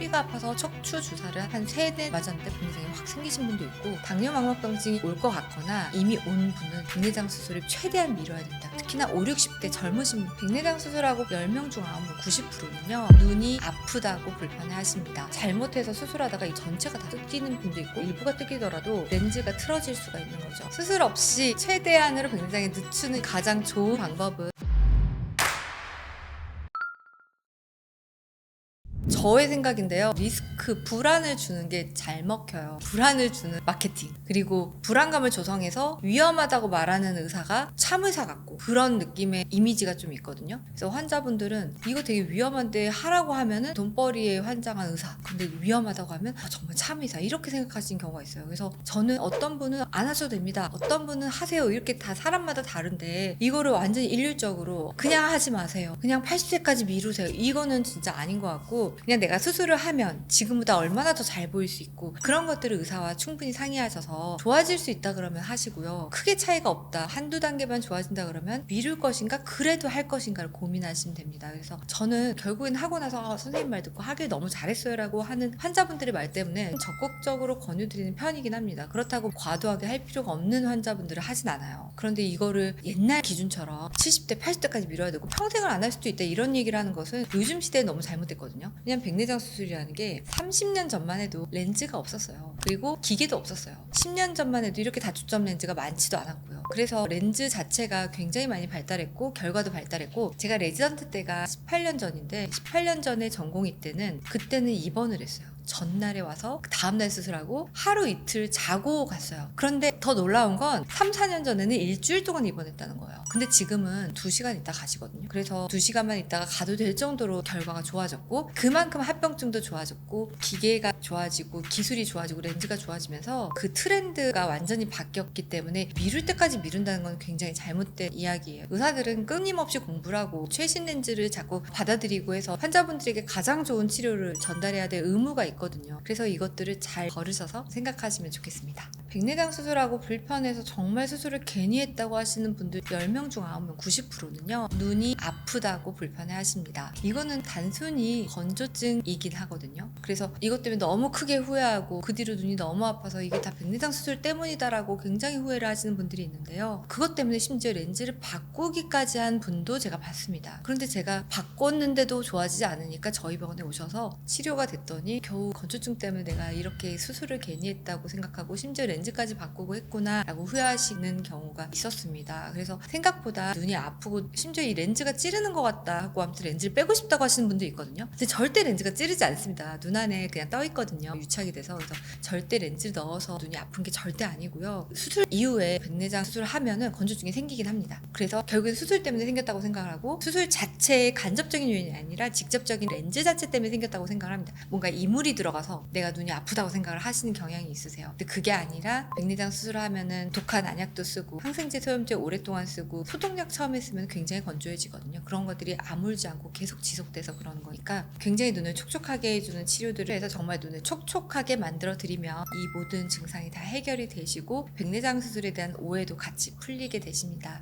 허리가 아파서 척추 주사를 한 3대 맞았는데 백내장이 확 생기신 분도 있고, 당뇨 망막병증이 올 것 같거나 이미 온 분은 백내장 수술을 최대한 미뤄야 된다. 특히나 5, 60대 젊으신 분, 백내장 수술하고 10명 중 9명 90%는요 눈이 아프다고 불편해 하십니다. 잘못해서 수술하다가 이 전체가 다 뜯기는 분도 있고, 일부가 뜯기더라도 렌즈가 틀어질 수가 있는 거죠. 수술 없이 최대한으로 백내장에 늦추는 가장 좋은 방법은, 저의 생각인데요, 리스크, 불안을 주는 게 잘 먹혀요. 불안을 주는 마케팅, 그리고 불안감을 조성해서 위험하다고 말하는 의사가 참의사 같고, 그런 느낌의 이미지가 좀 있거든요. 그래서 환자분들은 이거 되게 위험한데 하라고 하면은 돈벌이에 환장한 의사, 근데 위험하다고 하면 정말 참의사, 이렇게 생각하시는 경우가 있어요. 그래서 저는 어떤 분은 안 하셔도 됩니다, 어떤 분은 하세요, 이렇게 다 사람마다 다른데, 이거를 완전히 일률적으로 그냥 하지 마세요, 그냥 80세까지 미루세요, 이거는 진짜 아닌 것 같고, 그냥 내가 수술을 하면 지금보다 얼마나 더 잘 보일 수 있고, 그런 것들을 의사와 충분히 상의하셔서 좋아질 수 있다 그러면 하시고요. 크게 차이가 없다, 한두 단계만 좋아진다 그러면 미룰 것인가 그래도 할 것인가를 고민하시면 됩니다. 그래서 저는 결국엔 하고 나서 선생님 말 듣고 하길 너무 잘했어요 라고 하는 환자분들의 말 때문에 적극적으로 권유드리는 편이긴 합니다. 그렇다고 과도하게 할 필요가 없는 환자분들은 하진 않아요. 그런데 이거를 옛날 기준처럼 70대 80대까지 미뤄야 되고 평생을 안 할 수도 있다, 이런 얘기를 하는 것은 요즘 시대에 너무 잘못됐거든요. 왜냐면 백내장 수술이라는 게 30년 전만 해도 렌즈가 없었어요. 그리고 기계도 없었어요. 10년 전만 해도 이렇게 다초점 렌즈가 많지도 않았고요. 그래서 렌즈 자체가 굉장히 많이 발달했고 결과도 발달했고, 제가 레지던트 때가 18년 전인데 18년 전에 전공의 때는 그때는 입원을 했어요. 전날에 와서 다음날 수술하고 하루 이틀 자고 갔어요. 그런데 더 놀라운 건 3, 4년 전에는 일주일 동안 입원했다는 거예요. 근데 지금은 2시간 있다 가시거든요. 그래서 2시간만 있다가 가도 될 정도로 결과가 좋아졌고, 그만큼 합병증도 좋아졌고 기계가 좋아지고 기술이 좋아지고 렌즈가 좋아지면서 그 트렌드가 완전히 바뀌었기 때문에 미룰 때까지 미룬다는 건 굉장히 잘못된 이야기예요. 의사들은 끊임없이 공부를 하고 최신 렌즈를 자꾸 받아들이고 해서 환자분들에게 가장 좋은 치료를 전달해야 될 의무가 있거든요. 그래서 이것들을 잘 거르셔서 생각하시면 좋겠습니다. 백내장 수술하고 불편해서 정말 수술을 괜히 했다고 하시는 분들 10명 중 9명 90%는요 눈이 아프다고 불편해 하십니다. 이거는 단순히 건조증이긴 하거든요. 그래서 이것 때문에 너무 크게 후회하고 그 뒤로 눈이 너무 아파서 이게 다 백내장 수술 때문이다라고 굉장히 후회를 하시는 분들이 있는데요, 그것 때문에 심지어 렌즈를 바꾸기까지 한 분도 제가 봤습니다. 그런데 제가 바꿨는데도 좋아지지 않으니까 저희 병원에 오셔서 치료가 됐더니 겨우 건조증 때문에 내가 이렇게 수술을 괜히 했다고 생각하고 심지어 렌즈까지 바꾸고 했구나 라고 후회하시는 경우가 있었습니다. 그래서 생각보다 눈이 아프고 심지어 이 렌즈가 찌르는 것 같다 하고 아무튼 렌즈를 빼고 싶다고 하시는 분도 있거든요. 근데 절대 렌즈가 찌르지 않습니다. 눈 안에 그냥 떠 있거든요, 유착이 돼서. 그래서 절대 렌즈를 넣어서 눈이 아픈 게 절대 아니고요. 수술 이후에 백내장 수술을 하면은 건조증이 생기긴 합니다. 그래서 결국엔 수술 때문에 생겼다고 생각을 하고, 수술 자체의 간접적인 요인이 아니라 직접적인 렌즈 자체 때문에 생겼다고 생각을 합니다. 뭔가 이물이 들어가서 내가 눈이 아프다고 생각을 하시는 경향이 있으세요. 근데 그게 아니라 백내장 수술을 하면은 독한 안약도 쓰고 항생제, 소염제 오랫동안 쓰고 소독약 처음에 쓰면 굉장히 건조해지거든요. 그런 것들이 아물지 않고 계속 지속돼서 그러는 거니까 굉장히 눈을 촉촉하게 해주는 치료들을 해서 정말 눈을 촉촉하게 만들어 드리면 이 모든 증상이 다 해결이 되시고 백내장 수술에 대한 오해도 같이 풀리게 되십니다.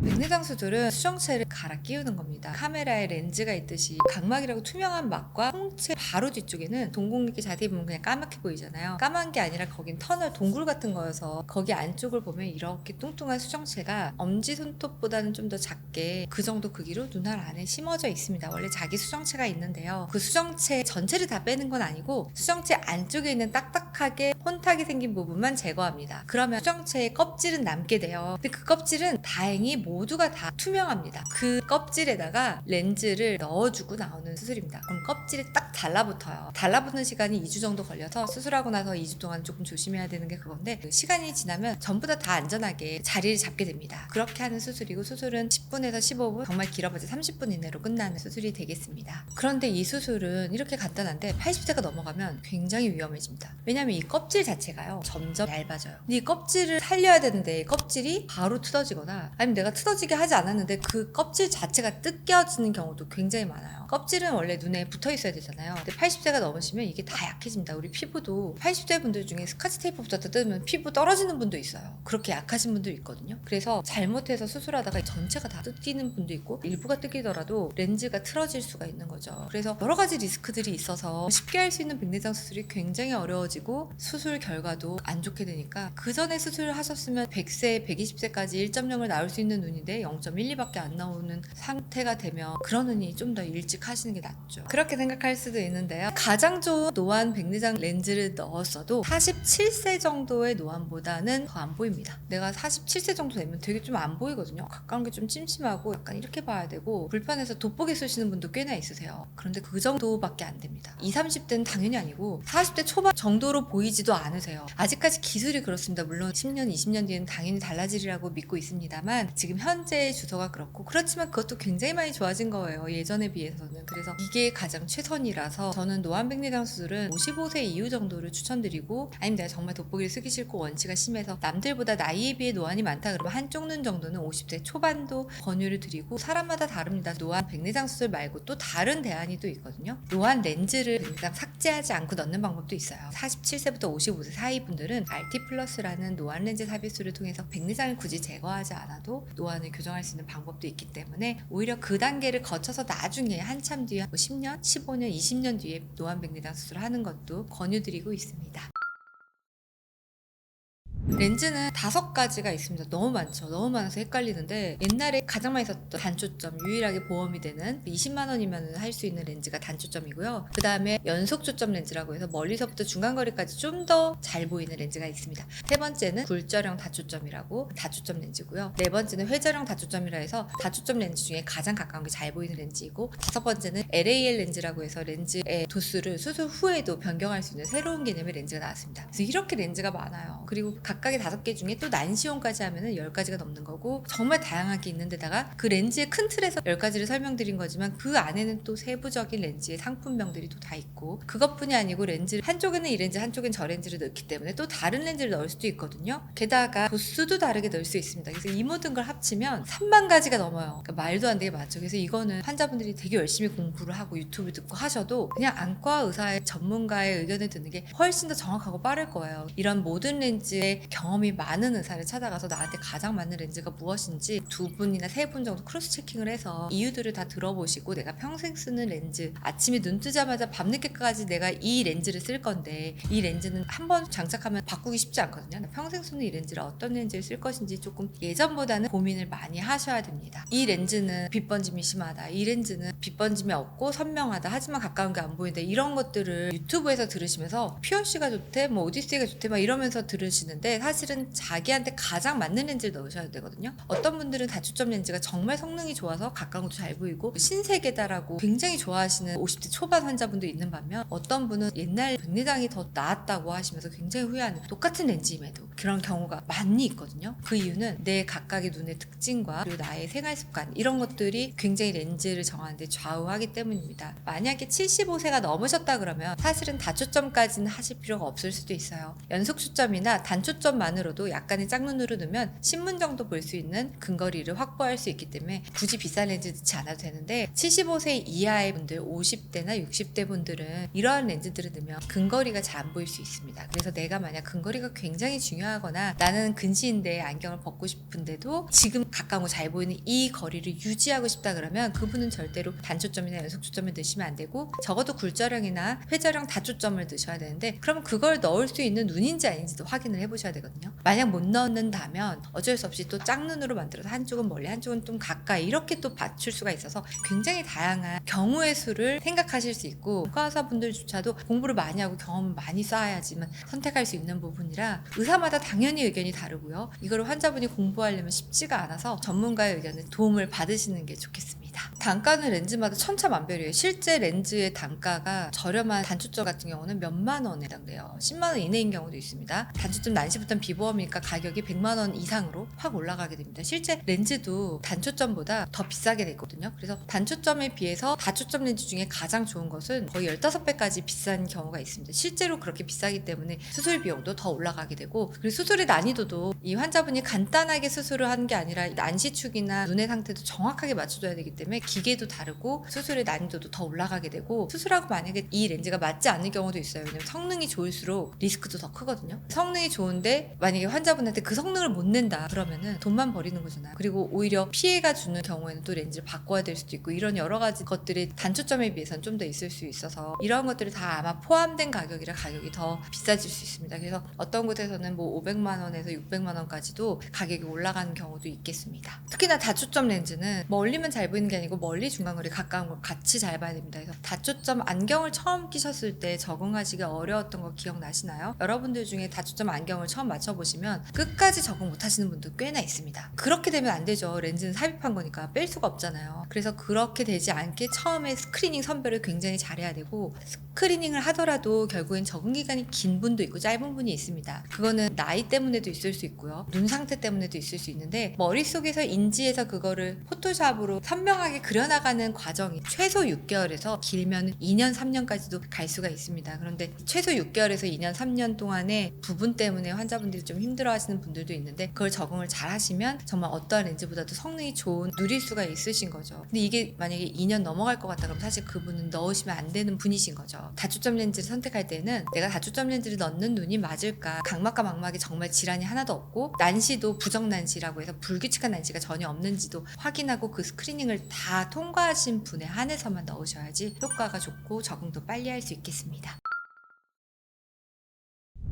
백내장 수술은 수정체를 갈아 끼우는 겁니다. 카메라에 렌즈가 있듯이 각막이라고 투명한 막과 홍채 바로 뒤쪽에는 동공 이렇게 자세히 보면 그냥 까맣게 보이잖아요. 까만 게 아니라 거긴 터널 동굴 같은 거여서 거기 안쪽을 보면 이렇게 뚱뚱한 수정체가 엄지손톱보다는 좀 더 작게 그 정도 크기로 눈알 안에 심어져 있습니다. 원래 자기 수정체가 있는데요, 그 수정체 전체를 다 빼는 건 아니고 수정체 안쪽에 있는 딱딱하게 혼탁이 생긴 부분만 제거합니다. 그러면 수정체의 껍질은 남게 돼요. 근데 그 껍질은 다행히 모두가 다 투명합니다. 그 껍질에다가 렌즈를 넣어주고 나오는 수술입니다. 그럼 껍질이 딱 달라붙어요. 달라붙는 시간이 2주 정도 걸려서 수술하고 나서 2주 동안 조금 조심해야 되는 게 그건데, 그 시간이 지나면 전부 다 안전하게 자리를 잡게 됩니다. 그렇게 하는 수술이고, 수술은 10분에서 15분, 정말 길어봤자 30분 이내로 끝나는 수술이 되겠습니다. 그런데 이 수술은 이렇게 간단한데 80세가 넘어가면 굉장히 위험해집니다. 왜냐하면 이 껍질 자체가요 점점 얇아져요. 근데 이 껍질을 살려야 되는데 껍질이 바로 뜯어지거나, 아니면 내가 뜯어지게 하지 않았는데 그 껍질 자체가 뜯겨지는 경우도 굉장히 많아요. 껍질은 원래 눈에 붙어 있어야 되잖아요. 근데 80세가 넘으시면 이게 다 약해집니다. 우리 피부도 80대 분들 중에 스카치 테이프 붙었다 뜯으면 피부 떨어지는 분도 있어요. 그렇게 약하신 분도 있거든요. 그래서 잘못해서 수술하다가 전체가 다 뜯기는 분도 있고 일부가 뜯기더라도 렌즈가 틀어질 수가 있는 거죠. 그래서 여러 가지 리스크들이 있어서 쉽게 할 수 있는 백내장 수술이 굉장히 어려워지고 수술 결과도 안 좋게 되니까 그 전에 수술을 하셨으면 100세, 120세까지 1.0을 나올 수 있는 눈인데 0.12밖에 안 나오는 상태가 되면 그런 눈이 좀 더 일찍 하시는 게 낫죠. 그렇게 생각할 수도 있는데요. 가장 좋은 노안 백내장 렌즈를 넣었어도 47세 정도의 노안보다는 더 안 보입니다. 내가 47세 정도 되면 되게 좀 안 보이거든요. 가까운 게 좀 찜찜하고 약간 이렇게 봐야 되고 불편해서 돋보기 쓰시는 분도 꽤나 있으세요. 그런데 그 정도밖에 안 됩니다. 20, 30대는 당연히 아니고 40대 초반 정도로 보이지도 않으세요. 아직까지 기술이 그렇습니다. 물론 10년, 20년 뒤에는 당연히 달라지리라고 믿고 있습니다만 지금 현재의 주소가 그렇고 그렇지만 그것도 굉장히 많이 좋아진 거예요. 예전에 비해서는. 그래서 이게 가장 최선이라서 저는 노안백내장 수술은 55세 이후 정도를 추천드리고 아니면 내가 정말 돋보기를 쓰기 싫고 원치가 심해서 남들보다 나이에 비해 노안이 많다 그러면 한쪽 눈 정도는 50대 초반도 권유를 드리고 사람마다 다릅니다. 노안 백내장 수술 말고 또 다른 대안이 또 있거든요. 노안 렌즈를 백내장 삭제하지 않고 넣는 방법도 있어요. 47세부터 55세 사이 분들은 RT 플러스라는 노안 렌즈 삽입술을 통해서 백내장을 굳이 제거하지 않아도 노안을 교정할 수 있는 방법도 있기 때문에 오히려 그 단계를 거쳐서 나중에 한참 뒤에 10년, 15년, 20년 뒤에 노안 백내장 수술을 하는 것도 권유드리고 있습니다. 렌즈는 5가지가 있습니다. 너무 많죠. 너무 많아서 헷갈리는데 옛날에 가장 많이 썼던 단초점, 유일하게 보험이 되는 20만 원이면 할 수 있는 렌즈가 단초점이고요. 그 다음에 연속초점 렌즈라고 해서 멀리서부터 중간거리까지 좀 더 잘 보이는 렌즈가 있습니다. 세 번째는 굴절형 다초점이라고 다초점 렌즈고요. 네 번째는 회절형 다초점이라 해서 다초점 렌즈 중에 가장 가까운 게 잘 보이는 렌즈이고 다섯 번째는 LAL 렌즈라고 해서 렌즈의 도수를 수술 후에도 변경할 수 있는 새로운 개념의 렌즈가 나왔습니다. 그래서 이렇게 렌즈가 많아요. 그리고 각각의 5개 중에 또 난시온까지 하면은 10가지가 넘는 거고 정말 다양하게 있는데다가 그 렌즈의 큰 틀에서 10가지를 설명드린 거지만 그 안에는 또 세부적인 렌즈의 상품명들이 또 다 있고 그것뿐이 아니고 렌즈를 한쪽에는 이 렌즈 한쪽엔 저 렌즈를 넣기 때문에 또 다른 렌즈를 넣을 수도 있거든요. 게다가 도수도 다르게 넣을 수 있습니다. 그래서 이 모든 걸 합치면 3만 가지가 넘어요. 그러니까 말도 안 되게 많죠. 그래서 이거는 환자분들이 되게 열심히 공부를 하고 유튜브 듣고 하셔도 그냥 안과 의사의 전문가의 의견을 듣는 게 훨씬 더 정확하고 빠를 거예요. 이런 모든 렌즈의 경험이 많은 의사를 찾아가서 나한테 가장 맞는 렌즈가 무엇인지 2분이나 3분 정도 크로스 체킹을 해서 이유들을 다 들어보시고 내가 평생 쓰는 렌즈 아침에 눈 뜨자마자 밤늦게까지 내가 이 렌즈를 쓸 건데 이 렌즈는 한번 장착하면 바꾸기 쉽지 않거든요. 평생 쓰는 이 렌즈를 어떤 렌즈를 쓸 것인지 조금 예전보다는 고민을 많이 하셔야 됩니다. 이 렌즈는 빛 번짐이 심하다. 이 렌즈는 빛 번짐이 없고 선명하다. 하지만 가까운 게 안 보인다. 이런 것들을 유튜브에서 들으시면서 PRC가 좋대, 뭐 오디세이가 좋대 막 이러면서 들으시는데 사실은 자기한테 가장 맞는 렌즈를 넣으셔야 되거든요. 어떤 분들은 다초점 렌즈가 정말 성능이 좋아서 가까운 것도 잘 보이고 신세계다라고 굉장히 좋아하시는 50대 초반 환자분도 있는 반면 어떤 분은 옛날 백내장이 더 나았다고 하시면서 굉장히 후회하는 똑같은 렌즈임에도 그런 경우가 많이 있거든요. 그 이유는 내 각각의 눈의 특징과 그리고 나의 생활 습관 이런 것들이 굉장히 렌즈를 정하는데 좌우하기 때문입니다. 만약에 75세가 넘으셨다 그러면 사실은 다초점까지는 하실 필요가 없을 수도 있어요. 연속초점이나 단초점만으로도 약간의 짝눈으로 넣으면 신문 정도 볼 수 있는 근거리를 확보할 수 있기 때문에 굳이 비싼 렌즈 넣지 않아도 되는데 75세 이하의 분들 50대나 60대 분들은 이러한 렌즈들을 넣으면 근거리가 잘 안 보일 수 있습니다. 그래서 내가 만약 근거리가 굉장히 중요하거나 나는 근시인데 안경을 벗고 싶은데도 지금 가까운 거 잘 보이는 이 거리를 유지하고 싶다 그러면 그분은 절대로 단초점이나 연속초점을 넣으시면 안 되고 적어도 굴절형이나 회절형 다초점을 넣으셔야 되는데 그러면 그걸 넣을 수 있는 눈인지 아닌지도 확인을 해보셔야 되거든요. 만약 못 넣는다면 어쩔 수 없이 또 짝눈으로 만들어서 한쪽은 멀리 한쪽은 좀 가까이 이렇게 또 맞출 수가 있어서 굉장히 다양한 경우의 수를 생각하실 수 있고 의사분들조차도 공부를 많이 하고 경험을 많이 쌓아야지만 선택할 수 있는 부분이라 의사마다 당연히 의견이 다르고요. 이걸 환자분이 공부하려면 쉽지가 않아서 전문가의 의견을 도움을 받으시는 게 좋겠습니다. 단가는 렌즈마다 천차만별이에요. 실제 렌즈의 단가가 저렴한 단초점 같은 경우는 몇만 원에 해당돼요. 10만 원 이내인 경우도 있습니다. 단초점 난시부터 어떤 비보험이니까 가격이 100만 원 이상으로 확 올라가게 됩니다. 실제 렌즈도 단초점보다 더 비싸게 되거든요. 그래서 단초점에 비해서 다초점 렌즈 중에 가장 좋은 것은 거의 15배까지 비싼 경우가 있습니다. 실제로 그렇게 비싸기 때문에 수술 비용도 더 올라가게 되고, 그리고 수술의 난이도도 이 환자분이 간단하게 수술을 하는 게 아니라 난시축이나 눈의 상태도 정확하게 맞춰줘야 되기 때문에 기계도 다르고 수술의 난이도도 더 올라가게 되고, 수술하고 만약에 이 렌즈가 맞지 않는 경우도 있어요. 왜냐면 성능이 좋을수록 리스크도 더 크거든요. 성능이 좋은데 만약에 환자분한테 그 성능을 못 낸다 그러면은 돈만 버리는 거잖아요. 그리고 오히려 피해가 주는 경우에는 또 렌즈를 바꿔야 될 수도 있고, 이런 여러 가지 것들이 단초점에 비해서는 좀 더 있을 수 있어서 이런 것들이 다 아마 포함된 가격이라 가격이 더 비싸질 수 있습니다. 그래서 어떤 곳에서는 뭐 500만 원에서 600만 원까지도 가격이 올라가는 경우도 있겠습니다. 특히나 다초점 렌즈는 멀리만 잘 보이는 게 아니고 멀리, 중간거리, 가까운 걸 같이 잘 봐야 됩니다. 그래서 다초점 안경을 처음 끼셨을 때 적응하시기 어려웠던 거 기억나시나요? 여러분들 중에 다초점 안경을 처음 맞춰보시면 끝까지 적응 못하시는 분도 꽤나 있습니다. 그렇게 되면 안 되죠. 렌즈는 삽입한 거니까 뺄 수가 없잖아요. 그래서 그렇게 되지 않게 처음에 스크리닝 선별을 굉장히 잘해야 되고, 스크리닝을 하더라도 결국엔 적응 기간이 긴 분도 있고 짧은 분이 있습니다. 그거는 나이 때문에도 있을 수 있고요, 눈 상태 때문에도 있을 수 있는데, 머릿속에서 인지해서 그거를 포토샵으로 선명하게 그려나가는 과정이 최소 6개월에서 길면 2년 3년까지도 갈 수가 있습니다. 그런데 최소 6개월에서 2년 3년 동안의 부분 때문에 환자분들이 좀 힘들어하시는 분들도 있는데, 그걸 적응을 잘 하시면 정말 어떠한 렌즈보다도 성능이 좋은 누릴 수가 있으신 거죠. 근데 이게 만약에 2년 넘어갈 것 같다 그러면 사실 그분은 넣으시면 안 되는 분이신 거죠. 다초점 렌즈를 선택할 때는 내가 다초점 렌즈를 넣는 눈이 맞을까, 각막과 망막에 정말 질환이 하나도 없고 난시도 부정 난시라고 해서 불규칙한 난시가 전혀 없는지도 확인하고, 그 스크리닝을 다 통과하신 분에 한해서만 넣으셔야지 효과가 좋고 적응도 빨리 할 수 있겠습니다.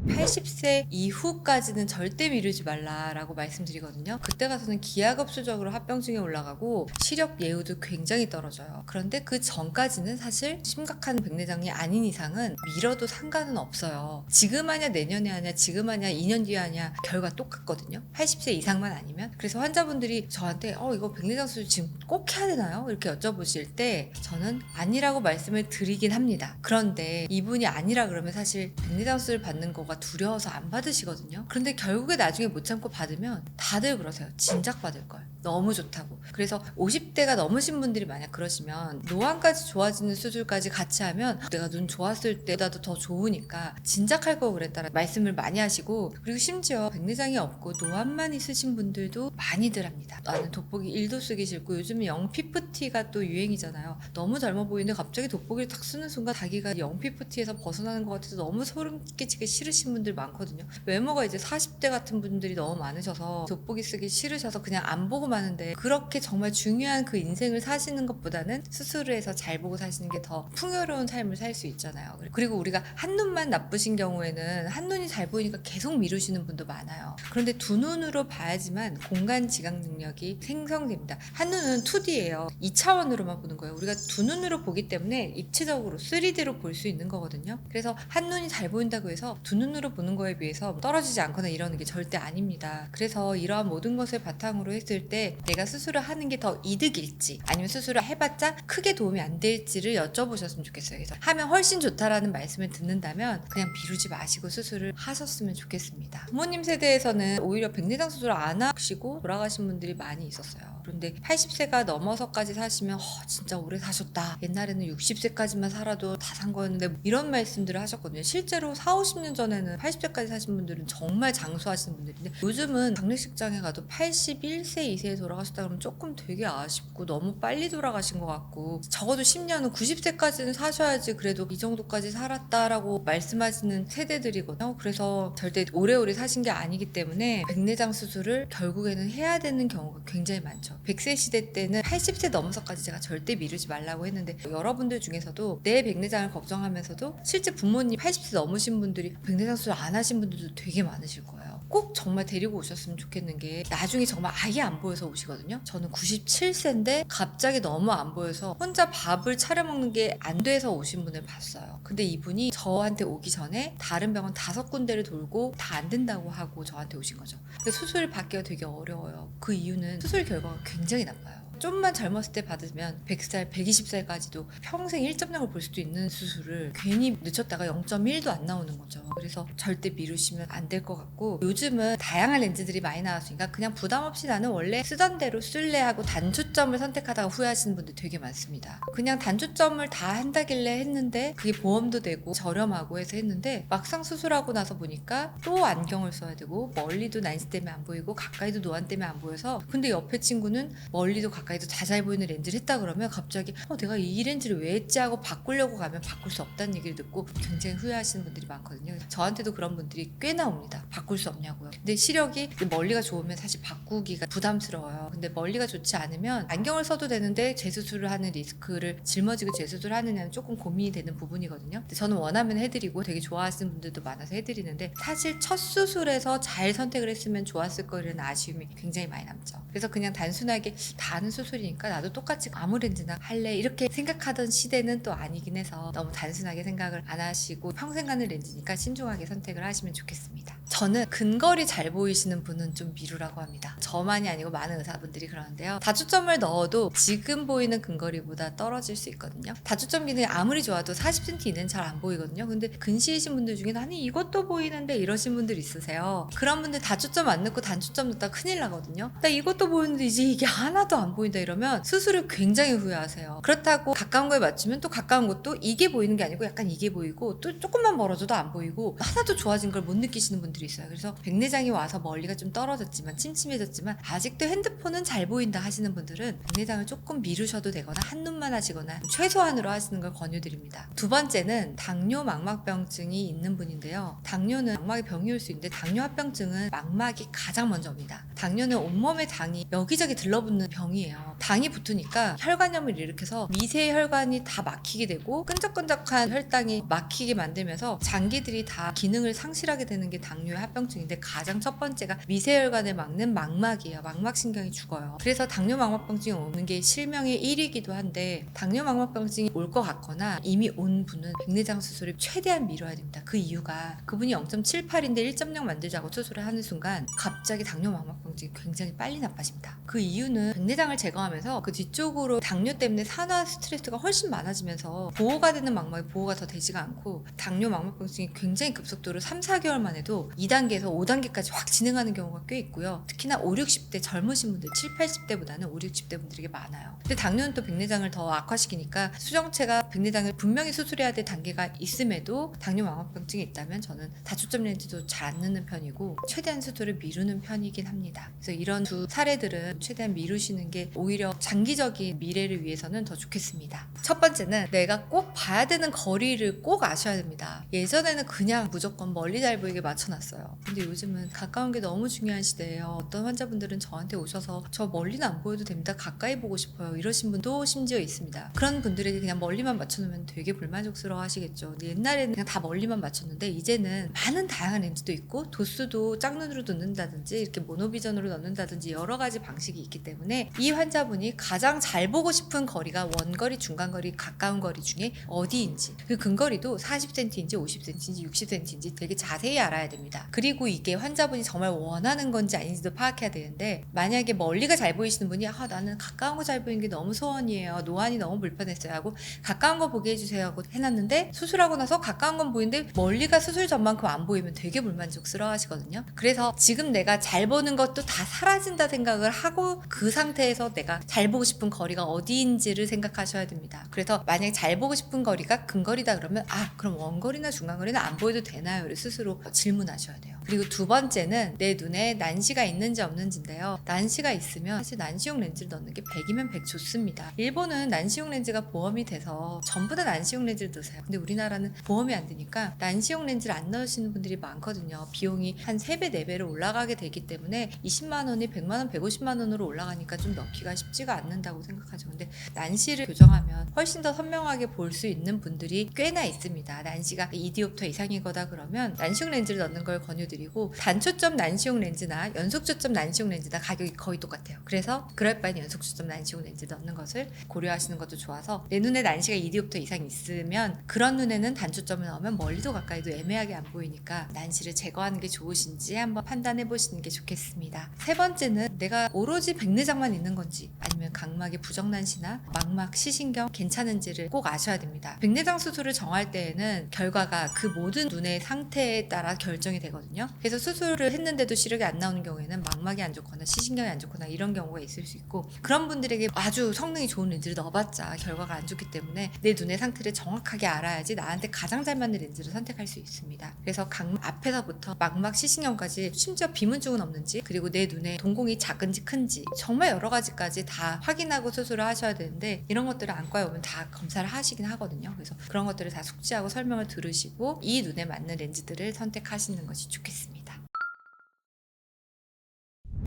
80세 이후까지는 절대 미루지 말라라고 말씀드리거든요. 그때 가서는 기하급수적으로 합병증이 올라가고 시력 예후도 굉장히 떨어져요. 그런데 그 전까지는 사실 심각한 백내장이 아닌 이상은 미뤄도 상관은 없어요. 지금 하냐 내년에 하냐 지금 하냐 2년 뒤에 하냐 결과 똑같거든요. 80세 이상만 아니면. 그래서 환자분들이 저한테 이거 백내장 수술 지금 꼭 해야 되나요? 이렇게 여쭤보실 때 저는 아니라고 말씀을 드리긴 합니다. 그런데 이분이 아니라 그러면 사실 백내장 수술 받는 거가 두려워서 안 받으시거든요. 그런데 결국에 나중에 못 참고 받으면 다들 그러세요. 진작 받을 걸. 너무 좋다고. 그래서 50대가 넘으신 분들이 만약 그러시면 노안까지 좋아지는 수술까지 같이 하면 내가 눈 좋았을 때보다도 더 좋으니까 진작할 거 그랬다라 말씀을 많이 하시고, 그리고 심지어 백내장이 없고 노안만 있으신 분들도 많이들 합니다. 나는 돋보기 1도 쓰기 싫고 요즘은 영피프티가 또 유행이잖아요. 너무 젊어 보이는데 갑자기 돋보기를 탁 쓰는 순간 자기가 영피프티에서 벗어나는 것 같아서 너무 소름 끼치게 싫으신 분들 많거든요. 외모가 이제 40대 같은 분들이 너무 많으셔서 돋보기 쓰기 싫으셔서 그냥 안 보고 마는데, 그렇게 정말 중요한 그 인생을 사시는 것보다는 수술을 해서 잘 보고 사시는 게 더 풍요로운 삶을 살 수 있잖아요. 그리고 우리가 한눈만 나쁘신 경우에는 한눈이 잘 보이니까 계속 미루시는 분도 많아요. 그런데 두 눈으로 봐야지만 공간 지각 능력이 생성됩니다. 한눈은 2D예요. 2차원으로만 보는 거예요. 우리가 두 눈으로 보기 때문에 입체적으로 3D로 볼 수 있는 거거든요. 그래서 한눈이 잘 보인다고 해서 두 눈으로 보는 거에 비해서 떨어지지 않거나 이러는 게 절대 아닙니다. 그래서 이러한 모든 것을 바탕으로 했을 때 내가 수술을 하는 게 더 이득일지 아니면 수술을 해봤자 크게 도움이 안 될지를 여쭤보셨으면 좋겠어요. 그래서 하면 훨씬 좋다라는 말씀을 듣는다면 그냥 미루지 마시고 수술을 하셨으면 좋겠습니다. 부모님 세대에서는 오히려 백내장 수술을 안 하시고 돌아가신 분들이 많이 있었어요. 그런데 80세가 넘어서까지 사시면 진짜 오래 사셨다. 옛날에는 60세까지만 살아도 다 산 거였는데 이런 말씀들을 하셨거든요. 실제로 40, 50년 전에는 80세까지 사신 분들은 정말 장수하시는 분들인데, 요즘은 장례식장에 가도 81세, 2세에 돌아가셨다 그러면 조금 되게 아쉽고 너무 빨리 돌아가신 것 같고, 적어도 10년은 90세까지는 사셔야지 그래도 이 정도까지 살았다라고 말씀하시는 세대들이거든요. 그래서 절대 오래오래 사신 게 아니기 때문에 백내장 수술을 결국에는 해야 되는 경우가 굉장히 많죠. 100세 시대 때는 80세 넘어서까지 제가 절대 미루지 말라고 했는데, 여러분들 중에서도 내 백내장을 걱정하면서도 실제 부모님 80세 넘으신 분들이 백내장 수술 안 하신 분들도 되게 많으실 거예요. 꼭 정말 데리고 오셨으면 좋겠는 게, 나중에 정말 아예 안 보여서 오시거든요. 저는 97세인데 갑자기 너무 안 보여서 혼자 밥을 차려 먹는 게 안 돼서 오신 분을 봤어요. 근데 이분이 저한테 오기 전에 다른 병원 5군데를 돌고 다 안 된다고 하고 저한테 오신 거죠. 근데 수술을 받기가 되게 어려워요. 그 이유는 수술 결과가 굉장히 나빠요. 좀만 젊었을 때 받으면 100살, 120살까지도 평생 1.0을 볼 수도 있는 수술을 괜히 늦췄다가 0.1도 안 나오는 거죠. 그래서 절대 미루시면 안 될 것 같고, 요즘은 다양한 렌즈들이 많이 나왔으니까 그냥 부담 없이 나는 원래 쓰던 대로 쓸래 하고 단초점을 선택하다가 후회하시는 분들 되게 많습니다. 그냥 단초점을 다 한다길래 했는데 그게 보험도 되고 저렴하고 해서 했는데, 막상 수술하고 나서 보니까 또 안경을 써야 되고 멀리도 난시 때문에 안 보이고 가까이도 노안 때문에 안 보여서, 근데 옆에 친구는 멀리도 가까이도 다 잘 보이는 렌즈를 했다 그러면 갑자기 내가 이 렌즈를 왜 했지 하고 바꾸려고 가면 바꿀 수 없다는 얘기를 듣고 굉장히 후회하시는 분들이 많거든요. 저한테도 그런 분들이 꽤 나옵니다. 바꿀 수 없냐고요. 근데 시력이 멀리가 좋으면 사실 바꾸기가 부담스러워요. 근데 멀리가 좋지 않으면 안경을 써도 되는데 재수술을 하는 리스크를 짊어지고 재수술을 하느냐는 조금 고민이 되는 부분이거든요. 근데 저는 원하면 해드리고 되게 좋아하시는 분들도 많아서 해드리는데, 사실 첫 수술에서 잘 선택을 했으면 좋았을 거라는 아쉬움이 굉장히 많이 남죠. 그래서 그냥 단순하게 다 하는 수술이니까 나도 똑같이 아무 렌즈나 할래 이렇게 생각하던 시대는 또 아니긴 해서, 너무 단순하게 생각을 안 하시고 평생 가는 렌즈니까 신중하게 선택을 하시면 좋겠습니다. 저는 근거리 잘 보이시는 분은 좀 미루라고 합니다. 저만이 아니고 많은 의사분들이 그러는데요. 다초점을 넣어도 지금 보이는 근거리보다 떨어질 수 있거든요. 다초점 기능이 아무리 좋아도 40cm 이내는 잘 안 보이거든요. 근데 근시이신 분들 중에는 아니 이것도 보이는데 이러신 분들 있으세요. 그런 분들 다초점 안 넣고 단초점 넣다 큰일 나거든요. 나 이것도 보이는데 이제 이게 하나도 안 보인다 이러면 수술을 굉장히 후회하세요. 그렇다고 가까운 거에 맞추면 또 가까운 것도 이게 보이는 게 아니고 약간 이게 보이고, 또 조금만 멀어져도 안 보이고 하나도 좋아진 걸 못 느끼시는 분들이 있어요. 그래서 백내장이 와서 멀리가 좀 떨어졌지만 침침해졌지만 아직도 핸드폰은 잘 보인다 하시는 분들은 백내장을 조금 미루셔도 되거나 한눈만 하시거나 최소한으로 하시는 걸 권유드립니다. 두 번째는 당뇨 망막병증이 있는 분인데요. 당뇨는 망막에 병이 올 수 있는데 당뇨합병증은 망막이 가장 먼저 옵니다. 당뇨는 온몸에 당이 여기저기 들러붙는 병이에요. 당이 붙으니까 혈관염을 일으켜서 미세 혈관이 다 막히게 되고 끈적끈적한 혈당이 막히게 만들면서 장기들이 다 기능을 상실하게 되는 게 당뇨의 합병증인데, 가장 첫 번째가 미세혈관을 막는 망막이에요. 망막신경이 죽어요. 그래서 당뇨 망막병증이 오는 게 실명의 1위기도 한데, 당뇨 망막병증이 올 것 같거나 이미 온 분은 백내장 수술을 최대한 미뤄야 됩니다. 그 이유가 그분이 0.78인데 1.0 만들자고 수술을 하는 순간 갑자기 당뇨 망막병증이 굉장히 빨리 나빠집니다. 그 이유는 백내장을 제거하면서 그 뒤쪽으로 당뇨 때문에 산화 스트레스가 훨씬 많아지면서 보호가 되는 망막이 보호가 더 되지가 않고, 당뇨 망막병증이 굉장히 급속도로 3, 4개월만 해도 2단계에서 5단계까지 확 진행하는 경우가 꽤 있고요. 특히나 5, 60대 젊으신 분들, 7, 80대보다는 5, 60대 분들에게 많아요. 근데 당뇨는 또 백내장을 더 악화시키니까 수정체가 백내장을 분명히 수술해야 될 단계가 있음에도 당뇨 망막병증이 있다면 저는 다초점 렌즈도 잘 안 넣는 편이고 최대한 수술을 미루는 편이긴 합니다. 그래서 이런 두 사례들은 최대한 미루시는 게 오히려 장기적인 미래를 위해서는 더 좋겠습니다. 첫 번째는 내가 꼭 봐야 되는 거리를 꼭 아셔야 됩니다. 예전에는 그냥 무조건 멀리 잘 보이게 맞춰놨어요. 근데 요즘은 가까운 게 너무 중요한 시대예요. 어떤 환자분들은 저한테 오셔서 저 멀리는 안 보여도 됩니다. 가까이 보고 싶어요. 이러신 분도 심지어 있습니다. 그런 분들에게 그냥 멀리만 맞춰놓으면 되게 불만족스러워 하시겠죠. 옛날에는 그냥 다 멀리만 맞췄는데 이제는 많은 다양한 렌즈도 있고 도수도 짝눈으로 넣는다든지 이렇게 모노비전으로 넣는다든지 여러 가지 방식이 있기 때문에 이 환자분이 가장 잘 보고 싶은 거리가 원거리, 중간거리, 가까운 거리 중에 어디인지, 그 근거리도 40cm인지 50cm인지 60cm인지 되게 자세히 알아야 됩니다. 그리고 이게 환자분이 정말 원하는 건지 아닌지도 파악해야 되는데, 만약에 멀리가 잘 보이시는 분이 나는 가까운 거 잘 보이는 게 너무 소원이에요. 노안이 너무 불편했어요 하고 가까운 거 보게 해주세요 하고 해놨는데 수술하고 나서 가까운 건 보이는데 멀리가 수술 전만큼 안 보이면 되게 불만족스러워 하시거든요. 그래서 지금 내가 잘 보는 것도 다 사라진다 생각을 하고 그 상태에서 내가 잘 보고 싶은 거리가 어디인지를 생각하셔야 됩니다. 그래서 만약에 잘 보고 싶은 거리가 근거리다 그러면 그럼 원거리나 중간거리는 안 보여도 되나요? 를 스스로 질문하셔야 돼요. 그리고 두 번째는 내 눈에 난시가 있는지 없는지인데요. 난시가 있으면 사실 난시용 렌즈를 넣는 게 100이면 100 좋습니다. 일본은 난시용 렌즈가 보험이 돼서 전부 다 난시용 렌즈를 넣으세요. 근데 우리나라는 보험이 안 되니까 난시용 렌즈를 안 넣으시는 분들이 많거든요. 비용이 한 3배, 4배로 올라가게 되기 때문에 20만 원이 100만 원, 150만 원으로 올라가니까 좀 넣기가 쉽지가 않는다고 생각하죠. 근데 난시를 교정하면 훨씬 더 선명하게 볼 수 있는 분들이 꽤나 있습니다. 난시가 2디옵터 이상이거다 그러면 난시용 렌즈를 넣는 걸 권유드리고, 단초점 난시용 렌즈나 연속초점 난시용 렌즈나 가격이 거의 똑같아요. 그래서 그럴 바엔 연속초점 난시용 렌즈 넣는 것을 고려하시는 것도 좋아서, 내 눈에 난시가 2디옵터 이상 있으면 그런 눈에는 단초점을 넣으면 멀리도 가까이도 애매하게 안 보이니까 난시를 제거하는 게 좋으신지 한번 판단해 보시는 게 좋겠습니다. 세 번째는 내가 오로지 백내장만 있는 건지 있는지, 아니면 각막의 부정난시나 망막 시신경 괜찮은지를 꼭 아셔야 됩니다. 백내장 수술을 정할 때에는 결과가 그 모든 눈의 상태에 따라 결정이 되거든요. 그래서 수술을 했는데도 시력이 안 나오는 경우에는 망막이 안 좋거나 시신경이 안 좋거나 이런 경우가 있을 수 있고, 그런 분들에게 아주 성능이 좋은 렌즈를 넣어봤자 결과가 안 좋기 때문에 내 눈의 상태를 정확하게 알아야지 나한테 가장 잘 맞는 렌즈를 선택할 수 있습니다. 그래서 각막 앞에서부터 망막 시신경까지, 심지어 비문증은 없는지, 그리고 내 눈에 동공이 작은지 큰지, 정말 여러 가지까지 다 확인하고 수술을 하셔야 되는데, 이런 것들을 안과에 오면 다 검사를 하시긴 하거든요. 그래서 그런 것들을 다 숙지하고 설명을 들으시고 이 눈에 맞는 렌즈들을 선택하시는 것이 좋겠습니다.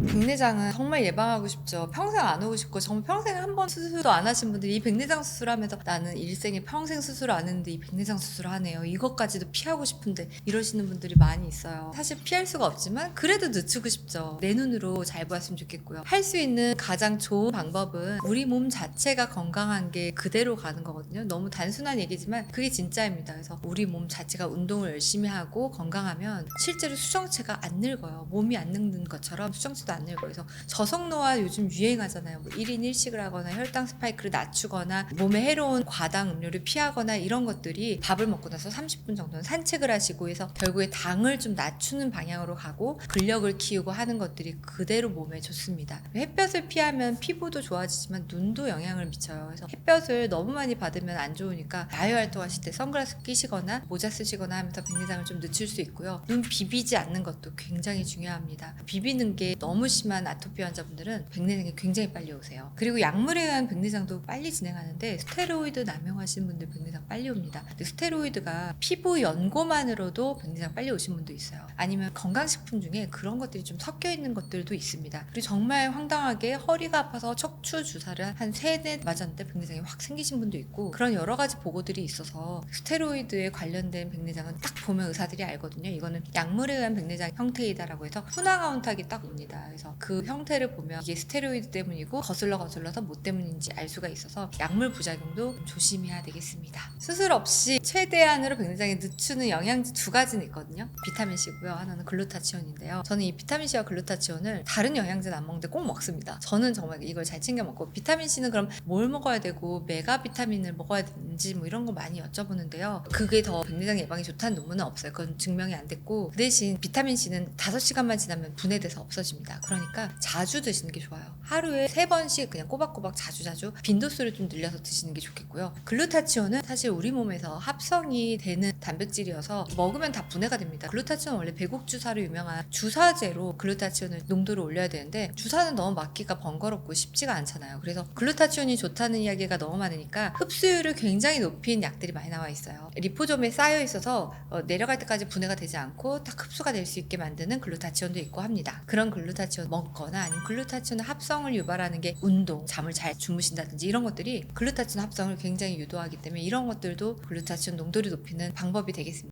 백내장은 정말 예방하고 싶죠. 평생 안 오고 싶고, 정말 평생 한 번 수술도 안 하신 분들이 이 백내장 수술하면서 나는 일생에 평생 수술 안 했는데 이 백내장 수술을 하네요. 이것까지도 피하고 싶은데, 이러시는 분들이 많이 있어요. 사실 피할 수가 없지만 그래도 늦추고 싶죠. 내 눈으로 잘 보았으면 좋겠고요. 할 수 있는 가장 좋은 방법은 우리 몸 자체가 건강한 게 그대로 가는 거거든요. 너무 단순한 얘기지만 그게 진짜입니다. 그래서 우리 몸 자체가 운동을 열심히 하고 건강하면 실제로 수정체가 안 늙어요. 몸이 안 늙는 것처럼 수정체도 안 늙어요. 그래서 저속노화 요즘 유행하잖아요. 뭐 1인 1식을 하거나 혈당 스파이크를 낮추거나 몸에 해로운 과당 음료를 피하거나, 이런 것들이 밥을 먹고 나서 30분 정도는 산책을 하시고 해서 결국에 당을 좀 낮추는 방향으로 가고 근력을 키우고 하는 것들이 그대로 몸에 좋습니다. 햇볕을 피하면 피부도 좋아지지만 눈도 영향을 미쳐요. 그래서 햇볕을 너무 많이 받으면 안 좋으니까 야외 활동하실 때 선글라스 끼시거나 모자 쓰시거나 하면서 백내장을 좀 늦출 수 있고요. 눈 비비지 않는 것도 굉장히 중요합니다. 비비는 게 너무 심한 아토피 환자분들은 백내장이 굉장히 빨리 오세요. 그리고 약물에 의한 백내장도 빨리 진행하는데, 스테로이드 남용하시는 분들 백내장 빨리 옵니다. 근데 스테로이드가 피부 연고만으로도 백내장 빨리 오신 분도 있어요. 아니면 건강식품 중에 그런 것들이 좀 섞여 있는 것들도 있습니다. 그리고 정말 황당하게 허리가 아파서 척추 주사를 한 3-4 맞았는데 백내장이 확 생기신 분도 있고, 그런 여러 가지 보고들이 있어서 스테로이드에 관련된 백내장은 딱 보면 의사들이 알거든요. 이거는 약물에 의한 백내장 형태이다라고 해서 후나가운탁이 딱 옵니다. 그래서 그 형태를 보면 이게 스테로이드 때문이고 거슬러서 뭐 때문인지 알 수가 있어서 약물 부작용도 좀 조심해야 되겠습니다. 수술 없이 최대한으로 백내장에 늦추는 영양제 2가지는 있거든요. 비타민C고요. 하나는 글루타치온인데요. 저는 이 비타민C와 글루타치온을 다른 영양제는 안 먹는데 꼭 먹습니다. 저는 정말 이걸 잘 챙겨 먹고, 비타민C는 그럼 뭘 먹어야 되고 메가 비타민을 먹어야 되는지 뭐 이런 거 많이 여쭤보는데요. 그게 더 백내장 예방에 좋다는 논문은 없어요. 그건 증명이 안 됐고, 그 대신 비타민C는 5시간만 지나면 분해돼서 없어집니다. 그러니까 자주 드시는 게 좋아요. 하루에 3번씩 그냥 꼬박꼬박 자주 빈도수를 좀 늘려서 드시는 게 좋겠고요. 글루타치온은 사실 우리 몸에서 합성이 되는 단백질이어서 먹으면 다 분해가 됩니다. 글루타치온 원래 배국 주사로 유명한 주사제로 글루타치온을 농도를 올려야 되는데, 주사는 너무 맞기가 번거롭고 쉽지가 않잖아요. 그래서 글루타치온이 좋다는 이야기가 너무 많으니까 흡수율을 굉장히 높인 약들이 많이 나와 있어요. 리포솜에 쌓여 있어서 내려갈 때까지 분해가 되지 않고 딱 흡수가 될 수 있게 만드는 글루타치온도 있고 합니다. 그런 글루타치온 먹거나, 아니면 글루타치온 합성을 유발하는 게 운동, 잠을 잘 주무신다든지 이런 것들이 글루타치온 합성을 굉장히 유도하기 때문에, 이런 것들도 글루타치온 농도를 높이는 방법이 되겠습니다.